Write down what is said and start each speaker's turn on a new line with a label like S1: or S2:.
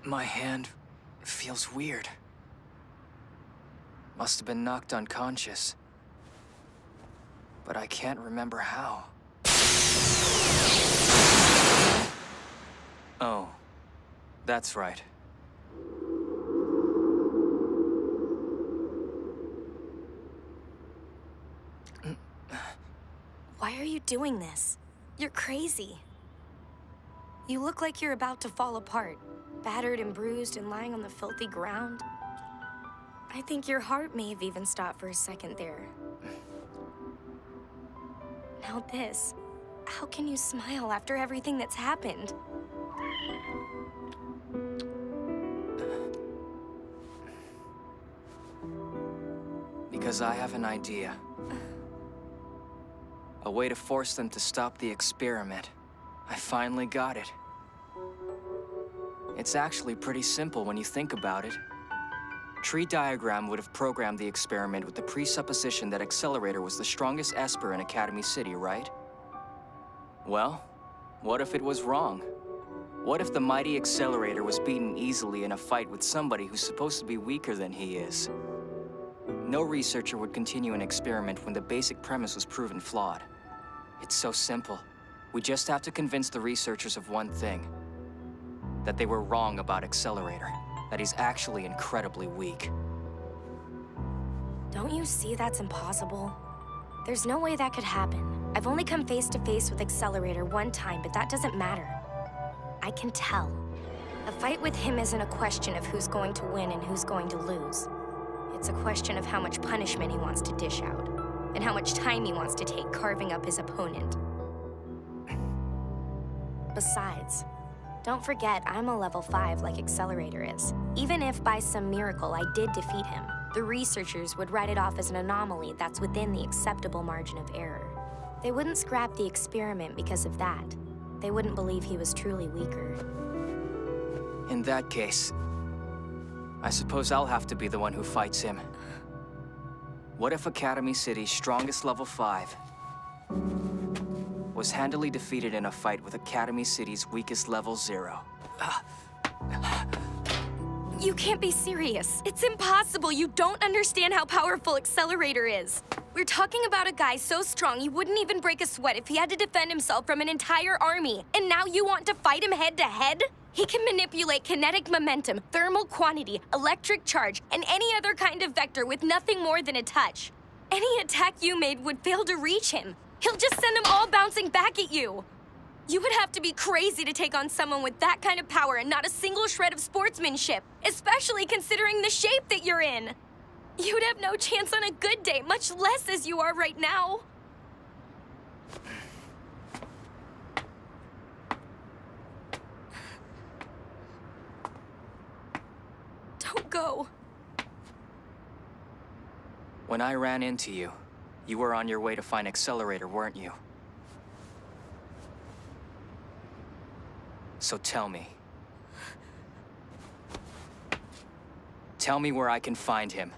S1: My hand feels weird. Must have been knocked unconscious. But I can't remember how. Oh, that's right.
S2: Why are you doing this? You're crazy. You look like you're about to fall apart, battered and bruised and lying on the filthy ground. I think your heart may have even stopped for a second there. Now this. How can you smile after everything that's happened?
S1: Because I have an idea. A way to force them to stop the experiment. I finally got it. It's actually pretty simple when you think about it. Tree Diagram would have programmed the experiment with the presupposition that Accelerator was the strongest Esper in Academy City, right? Well, what if it was wrong? What if the mighty Accelerator was beaten easily in a fight with somebody who's supposed to be weaker than he is? No researcher would continue an experiment when the basic premise was proven flawed. It's so simple. We just have to convince the researchers of one thing. That they were wrong about Accelerator. That he's actually incredibly weak.
S2: Don't you see that's impossible? There's no way that could happen. I've only come face to face with Accelerator one time, but that doesn't matter. I can tell. A fight with him isn't a question of who's going to win and who's going to lose. It's a question of how much punishment he wants to dish out, and how much time he wants to take carving up his opponent. Besides, don't forget I'm a level 5 like Accelerator is. Even if by some miracle I did defeat him, the researchers would write it off as an anomaly that's within the acceptable margin of error. They wouldn't scrap the experiment because of that. They wouldn't believe he was truly weaker.
S1: In that case, I suppose I'll have to be the one who fights him. What if Academy City's strongest level 5 was handily defeated in a fight with Academy City's weakest level 0?
S2: You can't be serious. It's impossible. You don't understand how powerful Accelerator is. We're talking about a guy so strong he wouldn't even break a sweat if he had to defend himself from an entire army. And now you want to fight him head to head? He can manipulate kinetic momentum, thermal quantity, electric charge, and any other kind of vector with nothing more than a touch. Any attack you made would fail to reach him. He'll just send them all bouncing back at you. You would have to be crazy to take on someone with that kind of power and not a single shred of sportsmanship, especially considering the shape that you're in. You'd have no chance on a good day, much less as you are right now. Don't go.
S1: When I ran into you, you were on your way to find Accelerator, weren't you? So tell me. Tell me where I can find him.